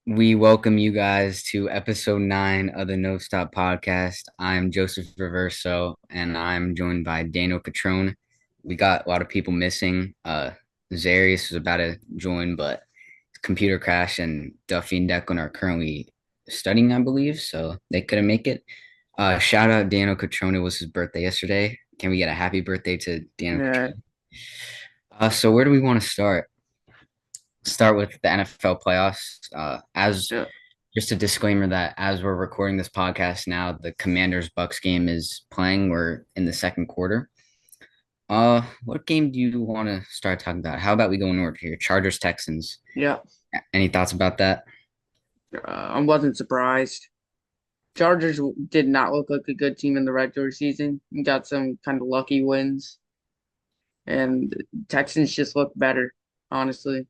We welcome you guys to episode 9 of the No Stop podcast. I'm Joseph Riverso and I'm joined by Daniel Cutrone. We got a lot of people missing. Zarius was about to join, but his computer crashed, and Duffy and Declan are currently studying, I believe, so they couldn't make it. Shout out Daniel Cutrone. It was his birthday yesterday. Can we get a happy birthday to Daniel Yeah, Cutrone? So where do we want to start? Start with the NFL playoffs. As yeah. Just a disclaimer that as we're recording this podcast now, the Commanders Bucks game is playing. We're in the second quarter. What game do you want to start talking about? How about we go in order here? Chargers Texans. Yeah. Any thoughts about that? I wasn't surprised. Chargers did not look like a good team in the regular season. Got some kind of lucky wins, and Texans just looked better, honestly.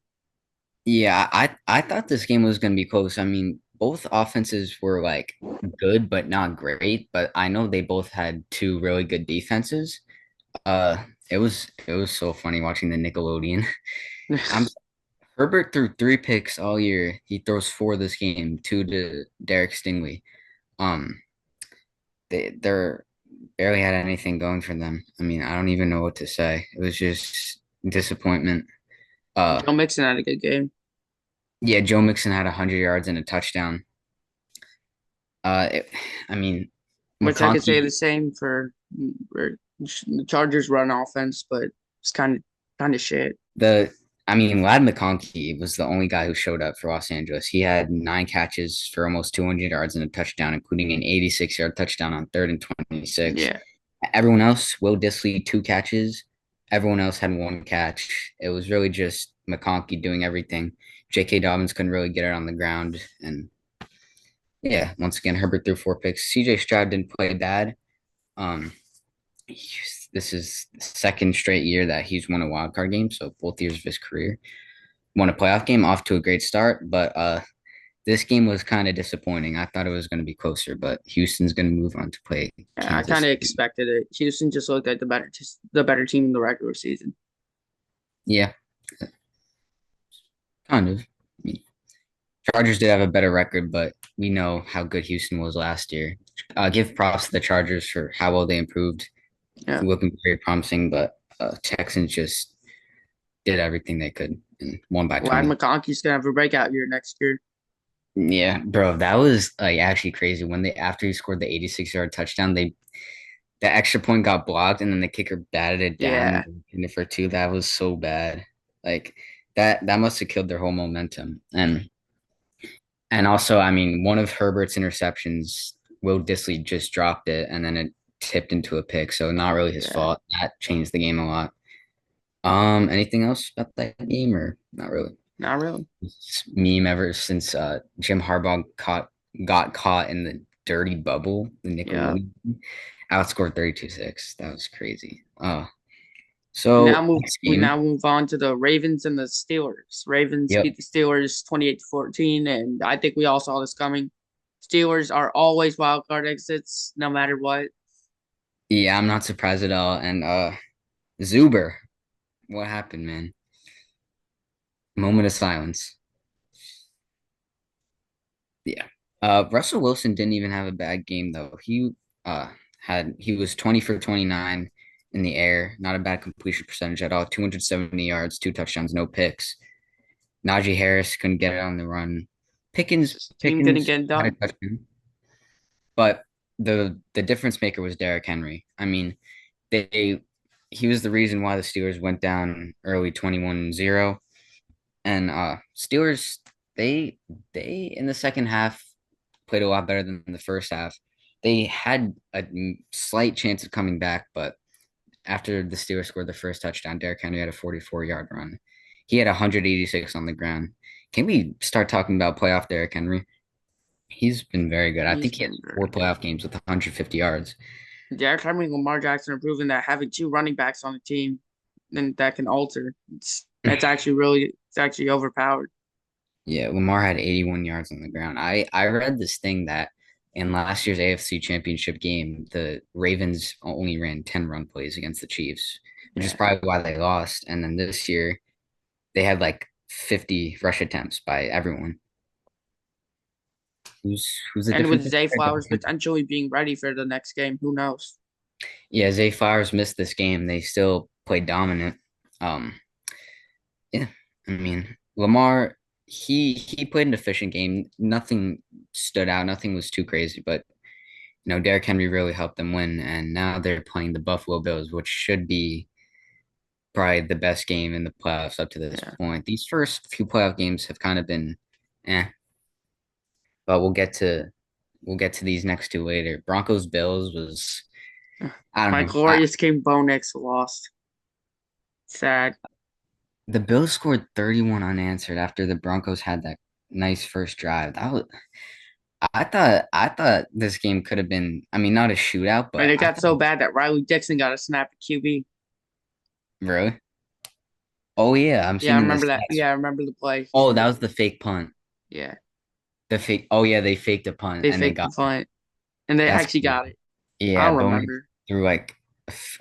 Yeah, I thought this game was going to be close. I mean, both offenses were like good but not great, but I know they both had two really good defenses. It was so funny watching the Nickelodeon. I'm Herbert threw three picks all year. He throws four this game, two to Derek Stingley. Um, they're barely had anything going for them. I mean, I don't even know what to say. It was just disappointment. Uh, Joe Mixon had a good game, yeah, Joe Mixon had 100 yards and a touchdown. Uh, it, I mean, which I could say the McConkey. same for the Chargers run offense, but it's kind of shit. The I mean, Lad McConkey was the only guy who showed up for Los Angeles. He had nine catches for almost 200 yards and a touchdown, including an 86-yard touchdown on third and 26. Yeah, Everyone else, Will Dissly, two catches. Everyone else had one catch. It was really just McConkey doing everything. J.K. Dobbins couldn't really get it on the ground. And yeah, once again, Herbert threw four picks. C.J. Stroud didn't play bad. Um, this is the second straight year that he's won a wild card game, so both years of his career. Won a playoff game, off to a great start, but this game was kind of disappointing. I thought it was going to be closer, but Houston's going to move on to play I kind Kansas of City. expected it. Houston just looked like the better team in the regular season. Yeah, kind of. I mean, Chargers did have a better record, but we know how good Houston was last year. Give props to the Chargers for how well they improved, Yeah, looking very promising, but Texans just did everything they could and won by Lad 20. McConkey's gonna have a breakout year next year. Yeah, bro, that was like actually crazy when they after he scored the 86-yard touchdown, the extra point got blocked and then the kicker batted it down Yeah. and it for two. That was so bad. Like that must have killed their whole momentum. And also, I mean, one of Herbert's interceptions, Will Dissly just dropped it and then it tipped into a pick. So not really his Yeah, fault. That changed the game a lot. Anything else about that game or not really? not really. This meme ever since Jim Harbaugh got caught in the dirty bubble, the Yeah. Nickelodeon, outscored 32-6. That was crazy. We now So move next we game. now move on to the Ravens and the Steelers. Ravens Yep. beat the Steelers 28-14, and I think we all saw this coming. Steelers are always wild card exits, no matter what. Yeah, I'm not surprised at all. And Zuber, what happened, man? Moment of silence. Yeah. Russell Wilson didn't even have a bad game though. He was 20 for 29 in the air, not a bad completion percentage at all. 270 yards, two touchdowns, no picks. Najee Harris couldn't get it on the run. Pickens This team didn't Pickens get it had a done. touchdown, but the difference maker was Derrick Henry. I mean, they he was the reason why the Steelers went down early 21-0. And Steelers they they in the second half played a lot better than the first half. They had a slight chance of coming back, but after the Steelers scored the first touchdown, Derrick Henry had a 44-yard run. He had 186 on the ground. Can we start talking about playoff Derrick Henry? He's been very good. I He's think he had been four very good. playoff games with 150 yards. Derrick Henry and Lamar Jackson are proving that having two running backs on the team and that can alter. It's actually overpowered. Yeah, Lamar had 81 yards on the ground. I read this thing that in last year's AFC Championship game, the Ravens only ran 10 run plays against the Chiefs, which is Yeah. probably why they lost. And then this year, they had like 50 rush attempts by everyone. who's the And difference with maker? Zay Flowers Derrick Henry. potentially being ready for the next game, who knows? Yeah, Zay Flowers missed this game. They still played dominant. Um, yeah, I mean Lamar, he played an efficient game. Nothing stood out. Nothing was too crazy, but Derrick Henry really helped them win, and now they're playing the Buffalo Bills, which should be probably the best game in the playoffs up to this Yeah. point. These first few playoff games have kind of been, eh, but we'll get to these next two later. Broncos Bills was I don't My know. I glorious game, Bo Nix lost. Sad. The Bills scored 31 unanswered after the Broncos had that nice first drive. I thought this game could have been, I mean, not a shootout, And but it I got thought so bad that Riley Dixon got a snap at QB. really. Oh yeah, I'm Yeah, I seeing remember this. that. Yeah, I remember the play. Oh, that was the fake punt. Yeah, The fake. Oh yeah, they faked a punt they and they faked the got it. punt, and they That's actually crazy. got it. I Yeah, don't Bowen remember. threw like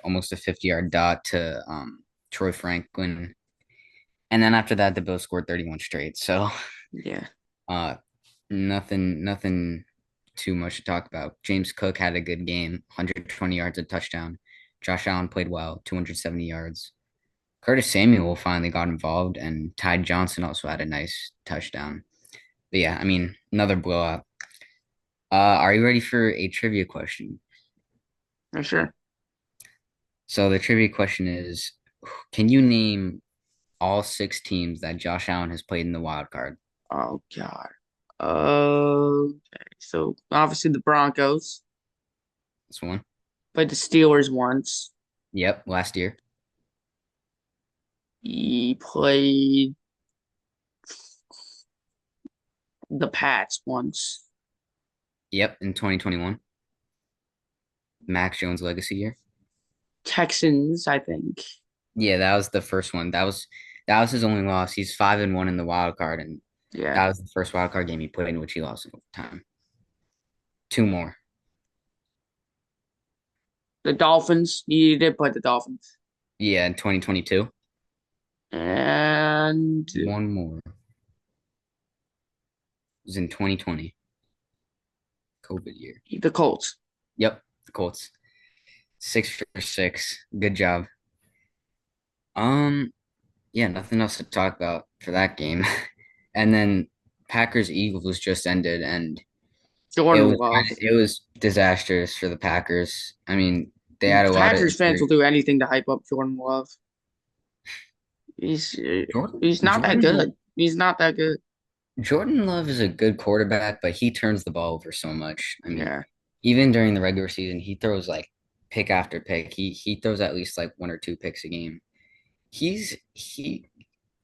almost a 50-yard dot to Troy Franklin, and then after that, the Bills scored 31 straight. So Yeah. uh, nothing too much to talk about. James Cook had a good game, 120 yards, a touchdown. Josh Allen played well, 270 yards. Curtis Samuel finally got involved, and Ty Johnson also had a nice touchdown. But yeah, I mean, another blowout. Are you ready for a trivia question? For sure. So the trivia question is, can you name all six teams that Josh Allen has played in the wild card? Oh God. Okay. So obviously the Broncos This one. played the Steelers once. Yep, last year. He played the Pats once. Yep, in 2021. Max Jones legacy year. Texans, I think. Yeah, that was the first one. That was his only loss. He's 5-1 in the wild card, and Yeah. that was the first wild card game he played in which he lost in overtime. Two more. The Dolphins. He did play the Dolphins. Yeah, in 2022. And One more. It was in 2020, COVID year. the Colts. Yep, the Colts. 6 for 6. Good job. Um, yeah, nothing else to talk about for that game. And then Packers Eagles just ended, and it Jordan was Love. it was disastrous for the Packers. I mean, they had a lot of Packers fans will injuries. do anything to hype up Jordan Love. He's Jordan he's not that Jordan good. He's not that good. Jordan Love is a good quarterback, but he turns the ball over so much. I mean, Yeah. even during the regular season, he throws like pick after pick. He throws at least like one or two picks a game. He's he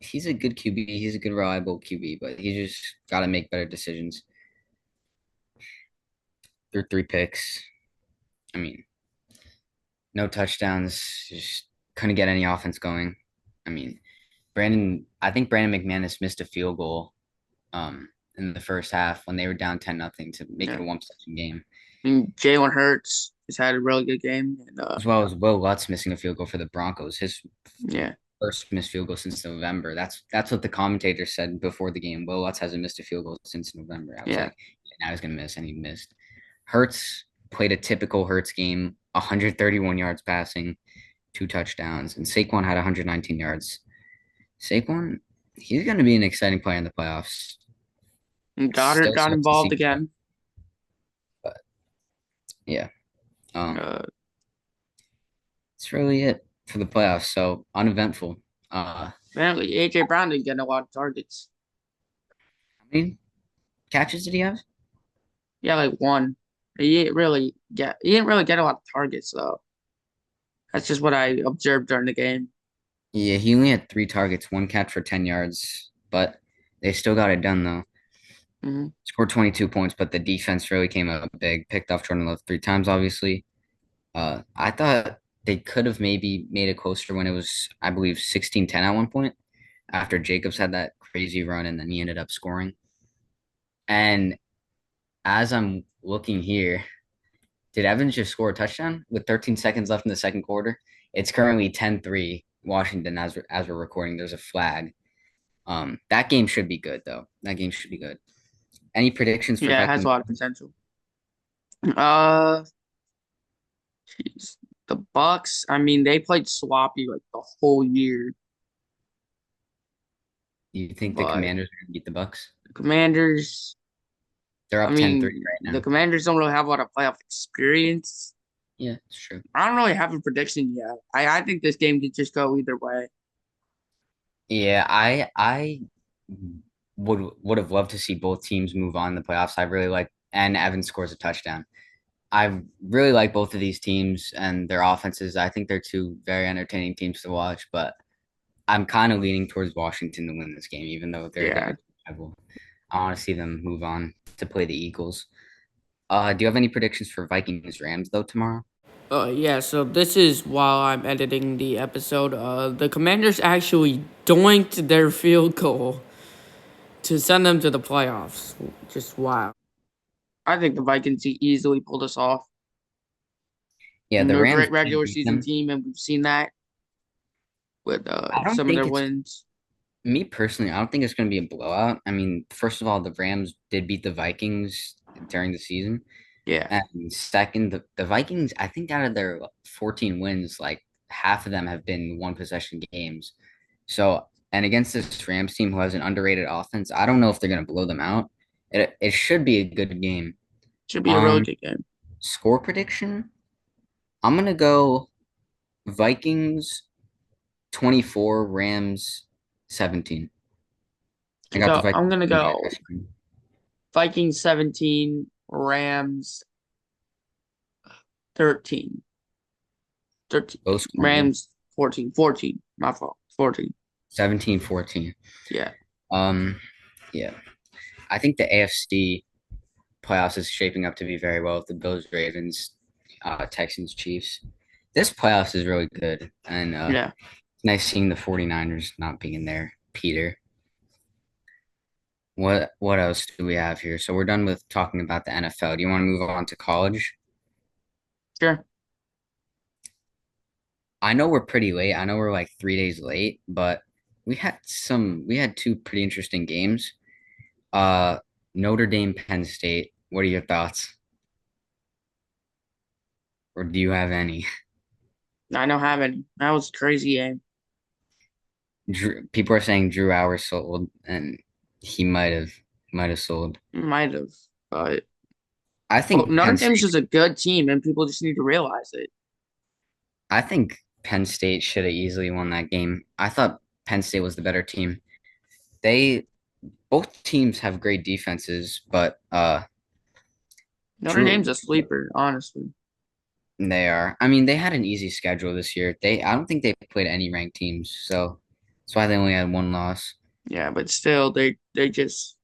he's a good QB. He's a good reliable QB, but he just got to make better decisions. Threw 3 picks. I mean, no touchdowns. Just couldn't get any offense going. I mean, I think Brandon McManus missed a field goal in the first half when they were down 10-0 to make it Yeah. a one-possession game, I mean, Jalen Hurts has had a really good game. And as well as Will Lutz missing a field goal for the Broncos. His yeah. first missed field goal since November. That's what the commentator said before the game. Will Lutz hasn't missed a field goal since November. I was Yeah. like, yeah, now he's gonna miss, and he missed. Hurts played a typical Hurts game, 131 yards passing, 2 touchdowns, and Saquon had 119 yards. Saquon, he's going to be an exciting player in the playoffs. And Goddard Still got sucks to involved see, again. but yeah, um, Uh, that's really it for the playoffs. So uneventful. Apparently AJ Brown didn't get a lot of targets. How many catches did he have? Yeah, like one. He didn't really get a lot of targets though. That's just what I observed during the game. Yeah, he only had 3 targets, one catch for 10 yards, but they still got it done though. Hmm. Scored 22 points, but the defense really came up big. Picked off Jordan Love 3 times, obviously. I thought they could have maybe made it closer when it was, I believe, 16-10 at one point after Jacobs had that crazy run and then he ended up scoring. And as I'm looking here, did Evans just score a touchdown with 13 seconds left in the second quarter? It's currently 10-3 Washington as we're recording. There's a flag. That game should be good though. That game should be good. Any predictions for Yeah, it has a Vikings? lot of potential. Uh, Jeez. The Bucks, I mean, they played sloppy like the whole year, Do you think the but Commanders are going to beat the Bucks? the Commanders, They're I up 10-3 mean, right the now. Commanders don't really have a lot of playoff experience. Yeah, it's true. I don't really have a prediction yet. I think this game could just go either way. Yeah, I would have loved to see both teams move on in the playoffs. I really like, and Evans scores a touchdown. I really like both of these teams and their offenses. I think they're two very entertaining teams to watch, but I'm kind of leaning towards Washington to win this game, even though they're a Yeah. division rival. I want to see them move on to play the Eagles. Do you have any predictions for Vikings Rams though tomorrow? Yeah, so this is while I'm editing the episode. The Commanders actually doinked their field goal to send them to the playoffs. Just wow. I think the Vikings easily pulled us off. Yeah, the They're a Rams great did regular beat season them. team, and we've seen that with I don't some of think their it's wins. me personally. I don't think it's going to be a blowout. I mean, first of all, the Rams did beat the Vikings during the season. Yeah, And second, the Vikings, I think out of their 14 wins, like half of them have been one possession games. So, and against this Rams team who has an underrated offense, I don't know if they're going to blow them out. It should be a good game. should be a really Um, good game. Score prediction, I'm going to go Vikings 24, Rams 17. I got the I'm Vikings gonna winning by go this one. Vikings 17, Rams 13. 13. Low scoring, Rams 14. 14. My fault. 14. 17-14. Yeah. Um, yeah. I think the AFC playoffs is shaping up to be very well with the Bills, Ravens, Texans, Chiefs. This playoffs is really good, and Yeah. it's nice seeing the 49ers not being in there. Peter, what else do we have here? So we're done with talking about the NFL. Do you want to move on to college? Sure. I know we're pretty late. I know we're like 3 days late, but we had two pretty interesting games. Uh, Notre Dame, Penn State. What are your thoughts? Or do you have any? I don't have any. That was a crazy game. People are saying Drew Hour sold, and he might have sold. Might have. But I well, think Notre Penn Dame's State. just a good team, and people just need to realize it. I think Penn State should have easily won that game. I thought Penn State was the better team. They both teams have great defenses, but Notre Drew Dame's a sleeper, honestly. they are. I mean, they had an easy schedule this year. I don't think they played any ranked teams, so that's why they only had one loss. Yeah, but still, they just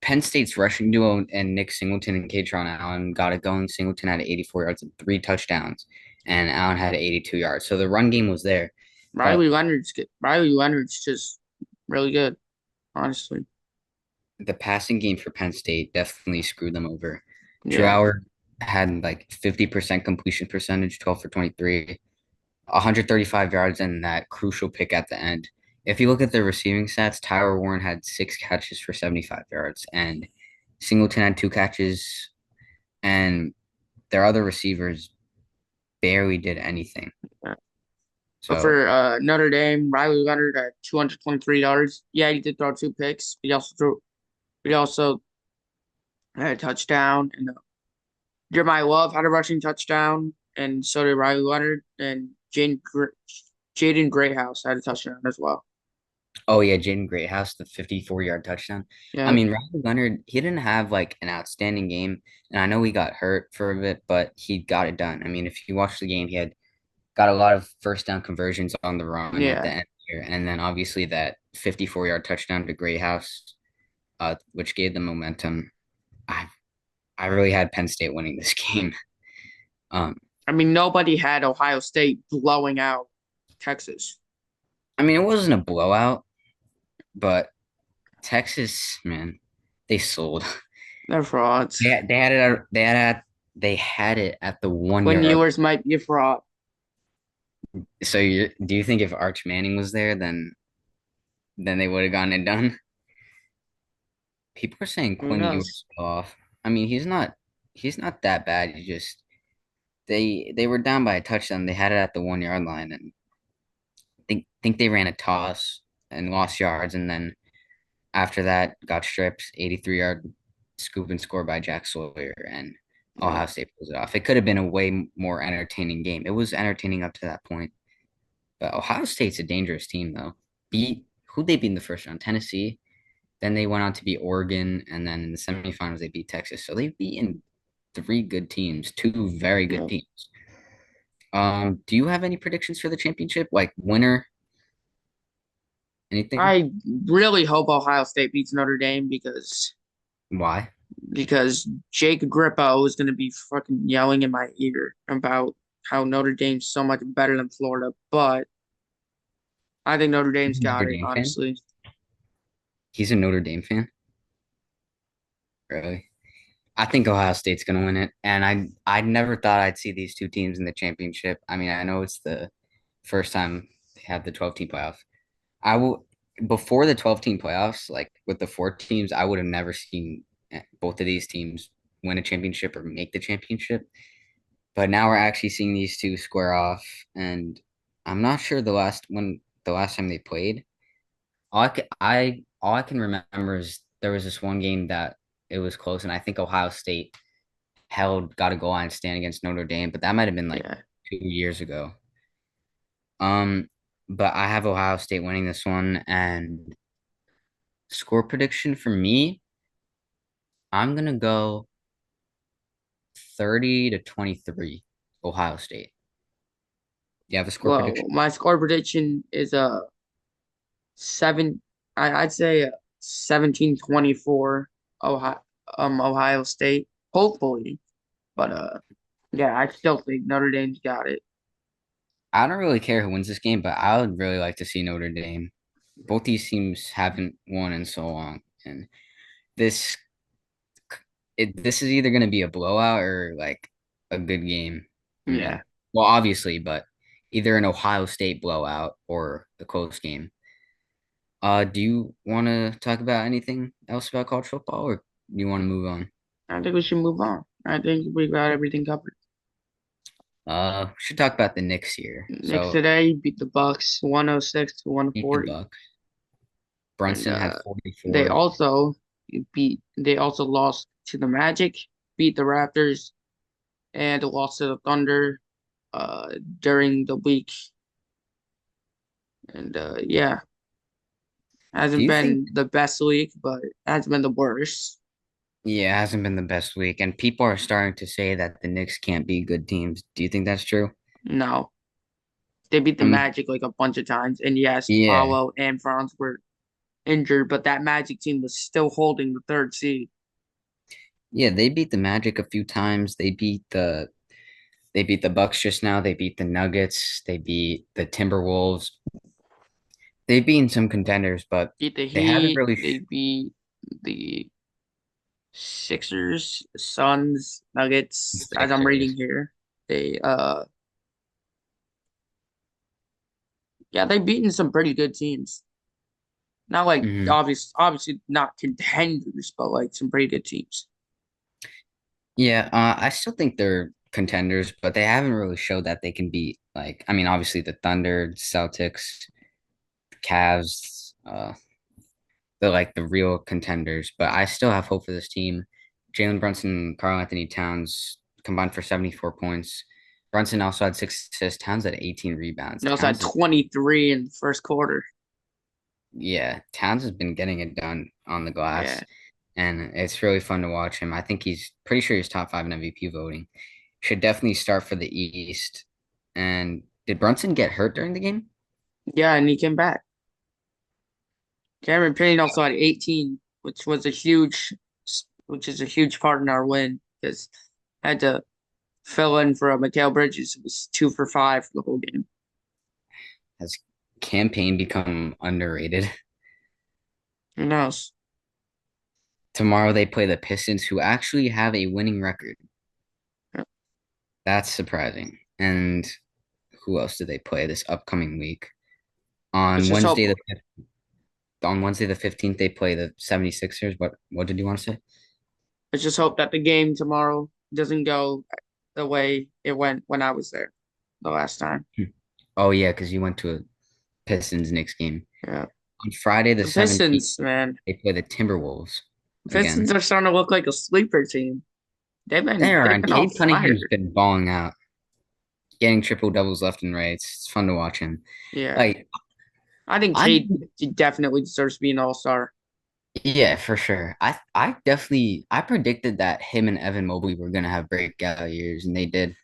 Penn State's rushing duo and Nick Singleton and Katron Allen got it going. Singleton had 84 yards and three touchdowns, and Allen had 82 yards. So the run game was there, but Riley Leonard's just really good, honestly. the passing game for Penn State definitely screwed them over. Drew Yeah. Howard had like 50% completion percentage, 12 for 23, 135 yards, and that crucial pick at the end. If you look at the receiving stats, Tyler Warren had six catches for 75 yards, and Singleton had two catches, and their other receivers barely did anything. But So, for Notre Dame, Riley Leonard at 223 yards. Yeah, he did throw two picks. He also had a touchdown, and Jeremiah Love had a rushing touchdown, and so did Riley Leonard, and Jaden Greathouse had a touchdown as well. oh yeah, Jaden Greathouse, the 54-yard touchdown. I Yeah, mean, Riley Leonard, he didn't have like an outstanding game, and I know he got hurt for a bit, but he got it done. I mean, if you watch the game, he had got a lot of first down conversions on the run at the yeah. end here, and then obviously that 54-yard touchdown to Greathouse, which gave them momentum. I I really had Penn State winning this game. Um, I mean, nobody had Ohio State blowing out Texas. I mean, it wasn't a blowout, but Texas, man, they sold. They're frauds. They had it at, they had it at the 1 year Quinn mark. Ewers might be a fraud. So do you think if Arch Manning was there, then they would have gotten it done? People are saying Who Quinn knows? Ewers fell off. I mean, he's not that bad. He just they were down by a touchdown. They had it at the 1 yard line, and think they ran a toss and lost yards, and then after that got stripped. 83-yard scoop and score by Jack Sawyer, and Yeah. Ohio State pulls it off. It could have been a way more entertaining game. It was entertaining up to that point, but Ohio State's a dangerous team though. Beat who they beat in the first round? Tennessee. Then they went on to beat Oregon, and then in the semifinals they beat Texas. So they've beaten three good teams, two very good Yeah. teams. Do you have any predictions for the championship? Like winner, anything? I really hope Ohio State beats Notre Dame Why? because Jake Grippo is going to be fucking yelling in my ear about how Notre Dame's so much better than Florida. But I think Notre He's Dame's a Notre got it, Dame fan. honestly. He's a Notre Dame fan. Really? I think Ohio State's gonna win it, and I never thought I'd see these two teams in the championship. I mean, I know it's the first time they have the 12-team playoff. I will before the 12-team playoffs, like with the four teams, I would have never seen both of these teams win a championship or make the championship. But now we're actually seeing these two square off, and I'm not sure the last time they played. All I can remember is there was this one game that it was close, and I think Ohio State held got a goal line stand against Notre Dame, but that might have been like Yeah. 2 years ago. Um, but I have Ohio State winning this one, and score prediction for me, I'm gonna go 30-23, Ohio State. You have a score Well, prediction? my score prediction is a seven. I'd say 17-24 Ohio State. Hopefully, but yeah, I still think Notre Dame's got it. I don't really care who wins this game, but I would really like to see Notre Dame. Both these teams haven't won in so long, and this this is either going to be a blowout or like a good game. I Yeah, mean, well, obviously, but either an Ohio State blowout or a close game. Do you want to talk about anything else about college football, or do you want to move on? I think we should move on. I think we got everything covered. We should talk about the Knicks here. Knicks So today beat the Bucks 106 to beat the 140, Bucks. and Brunson had they 44. also they also lost to the Magic, beat the Raptors, and lost to the Thunder during the week. And yeah, Do hasn't you think? been the best week, but hasn't been the worst. Yeah, it hasn't been the best week, and people are starting to say that the Knicks can't be good teams. Do you think that's true? No, they beat the I mean, Magic like a bunch of times, and yes, yeah, Paolo and Franz were injured, but that Magic team was still holding the third seed. yeah, they beat the Magic a few times. They beat the Bucks just now. They beat the Nuggets. They beat the Timberwolves. They've beaten some contenders, but Beat the they haven't Heat. really. They beat the Sixers, Suns, Nuggets. As I'm reading Sixers. here, they yeah, they've beaten some pretty good teams. Not like Mhm. obviously not contenders, but like some pretty good teams. Yeah, I still think they're contenders, but they haven't really showed that they can beat. Like, I mean, obviously the Thunder, Celtics, Cavs. They're like the real contenders, but I still have hope for this team. Jalen Brunson and Karl Anthony Towns combined for 74 points. Brunson also had 6 assists. Towns had 18 rebounds. They also had Towns is 23 in the first quarter. Yeah, Towns has been getting it done on the Yeah. glass, and it's really fun to watch him. I think he's pretty sure he's top 5 in MVP voting. Should definitely start for the East. And did Brunson get hurt during the game? Yeah, and he came back. Cameron Payne also had 18, which is a huge part in our win because I had to fill in for Mikal Bridges, who was 2 for 5 the whole game. Has campaign become underrated? Who knows? Tomorrow they play the Pistons, who actually have a winning record. That's surprising. And who else do they play this upcoming week? Let's On just Wednesday hope the 5th. on Wednesday the 15th they play the 76ers. What did you want to say? Let's just hope that the game tomorrow doesn't go the way it went when I was there the last time. Hmm. Oh yeah, because you went to a Pistons Knicks game. Yeah. On Friday the The 17th, Pistons, man. they play the Timberwolves The Pistons again. are starting to look like a sleeper team. There, They've and been on Cade Cunningham's fire. been balling out, getting triple doubles left and right. It's fun to watch him. Yeah. Like I think I Cade definitely deserves to be an all-star. Yeah, for sure. I definitely I predicted that him and Evan Mobley were gonna have breakout years, and they did.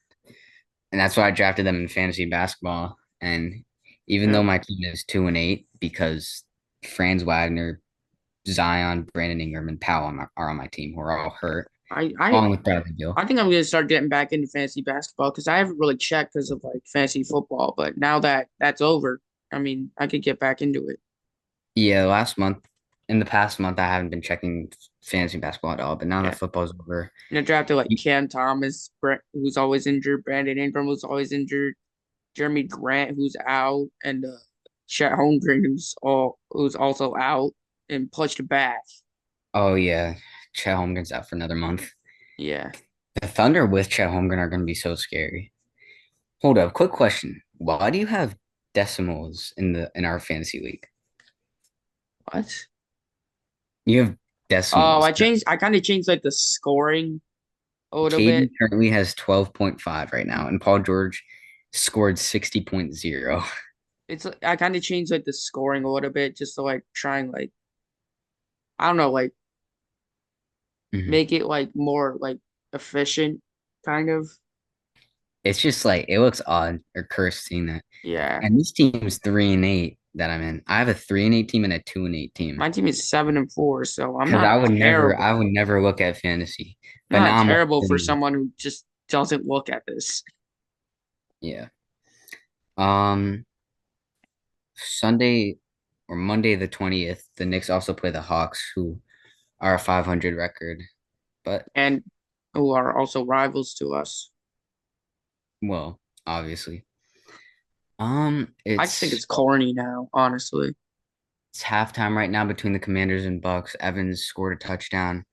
And that's why I drafted them in fantasy basketball. And even Yeah. though my team is 2-8 because Franz Wagner, Zion, Brandon Ingram, and Powell are on my team who are all hurt, I I along with Bradley Beal. I think I'm gonna start getting back into fantasy basketball because I haven't really checked because of like fantasy football. But now that that's over, I mean, I could get back into it. Yeah, in the past month, I haven't been checking fantasy basketball at all. But now that Yeah. football's over, And I drafted like Cam Thomas, who's always injured, Brandon Ingram, who's always injured, Jeremy Grant, who's out, and Chet Holmgren, who's also out and pushed back. oh yeah, Chet Holmgren's out for another month. Yeah. The Thunder with Chet Holmgren are going to be so scary. Hold up, quick question. Why do you have decimals in our fantasy league? What? You have Oh, decimals. I kind of changed like the scoring a little Caden bit. currently has 12.5 right now, and Paul George scored 60.0. I kind of changed like the scoring a little bit just to like try and like I don't know like Mhm. make it like more like efficient, kind of. It's just like it looks odd or cursed seeing that. Yeah. And this team's 3-8 that I'm in. I have a 3-8 team and a 2-8 team. My team is 7-4, so I'm Because not I terrible. would never look at fantasy. I'm But not now I'm terrible for watching, someone who just doesn't look at this. yeah. Um Sunday or Monday the 20th, the Knicks also play the Hawks, who are a 500 record. But, And who are also rivals to us. well, obviously. I just think It's it's corny now, honestly. it's halftime right now between the Commanders and Bucks. Evans scored a touchdown.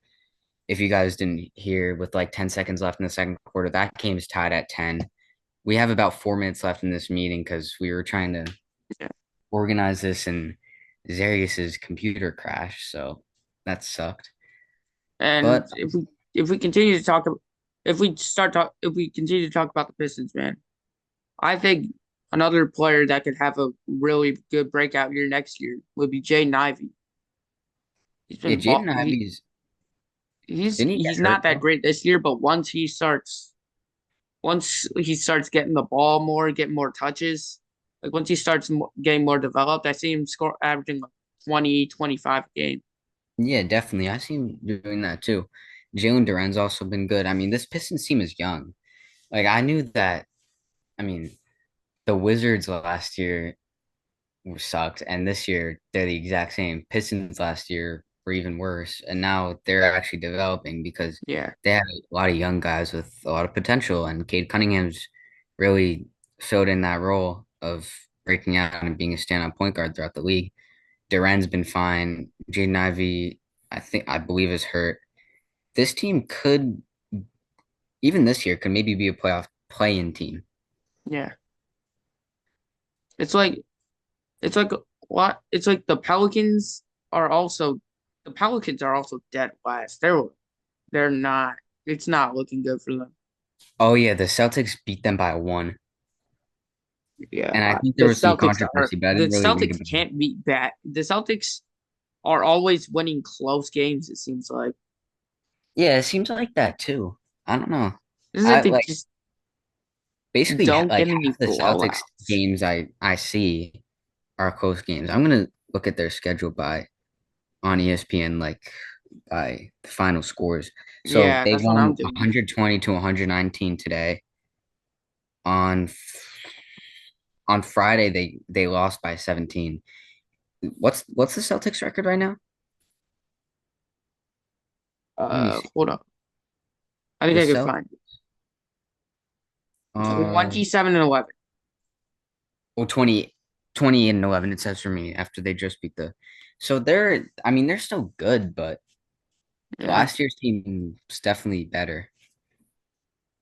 If you guys didn't hear, with like 10 seconds left in the second quarter, that game is tied at 10. We have about 4 minutes left in this meeting because we were trying to Yeah. organize this and Zarius's computer crashed, so that sucked. And But if we continue to talk if we continue to talk about the Pistons, man, I think another player that could have a really good breakout year next year would be Jaden Ivey. He's yeah, been Jaden Ivey's didn't he get he's hurt not that though? great this year, but once he starts getting the ball more, getting more touches, like once he starts getting more developed, I see him score averaging like 20, 25 a game. Yeah, definitely. I see him doing that too. Jalen Duren's also been good. I mean, this Pistons team is young. Like I knew that. I mean, the Wizards last year sucked, and this year they're the exact same. Pistons last year were even worse, and now they're actually developing because Yeah. they have a lot of young guys with a lot of potential, and Cade Cunningham's really filled in that role of breaking out and being a stand-up point guard throughout the league. Duran's been fine. Jaden Ivey, I believe, is hurt. This team could, even this year, could maybe be a playoff play-in team. Yeah. It's like it's like what it's like the Pelicans are also dead last. They're not it's not looking good for them. Oh yeah, the Celtics beat them by one. Yeah. And I think there was some controversy, but I The didn't really read Celtics about it. can't beat that. The Celtics are always winning close games, it seems like. Yeah, it seems like that too. I don't know. It's like I they like just basically don't like get any half the Celtics blowouts. games I see are close games. I'm gonna look at their schedule by on ESPN like by the final scores. So Yeah, they that's what I'm won doing. 120 to 119 today. On on Friday they lost by 17. What's the Celtics record right now? Let me see. Hold up. I think The I can Celt find it. uh 27-11. well 20 and 11 it says for me after they just beat the So I mean, they're still good, but Yeah, last year's team was definitely better.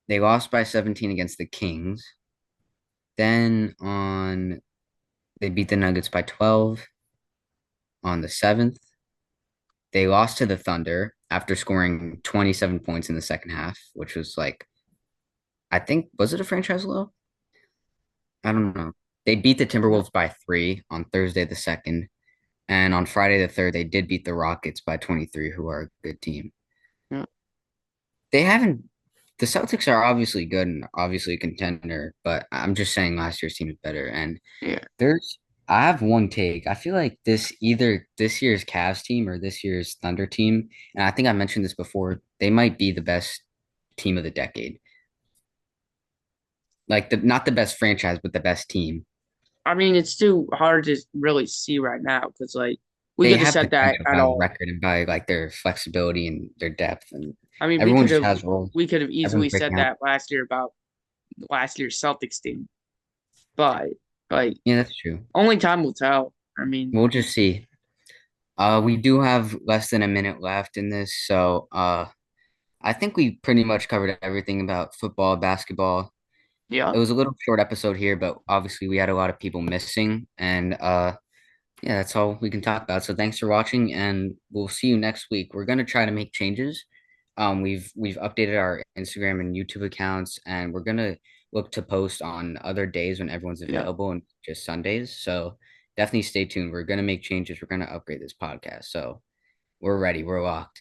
They lost by 17 against the Kings. Then they beat the Nuggets by 12 on the 7th. They lost to the Thunder after scoring 27 points in the second half, which was like, I think, was it a franchise low? I don't know. They beat the yeah, Timberwolves by 3 on Thursday the 2nd. And on Friday the 3rd, they did beat the Rockets by 23, who are a good team. yeah, They haven't, the Celtics are obviously good and obviously a contender, but I'm just saying last year's team is better. And yeah. there's, I have one take. I feel like either this year's Cavs team or this year's Thunder team, and I think I mentioned this before, they might be the best team of the decade. Like not the best franchise, but the best team. I mean, it's too hard to really see right now because like we They could have have said that potential at by all. record and by like their flexibility and their depth, and I mean, everyone just has roles. we could have easily Everyone's said breaking out. that last year about last year's Celtics team, but like Yeah, that's true. only time will tell. I mean, We'll just see. We do have less than a minute left in this, so I think we pretty much covered everything about football, basketball. yeah, It was a little short episode here, but obviously we had a lot of people missing, and yeah, that's all we can talk about. So thanks for watching, and we'll see you next week. We're gonna try to make changes. We've updated our Instagram and YouTube accounts, and we're gonna look to post on other days when everyone's yeah. available and just Sundays. So definitely stay tuned. We're gonna make changes. We're gonna upgrade this podcast. So we're ready. We're locked.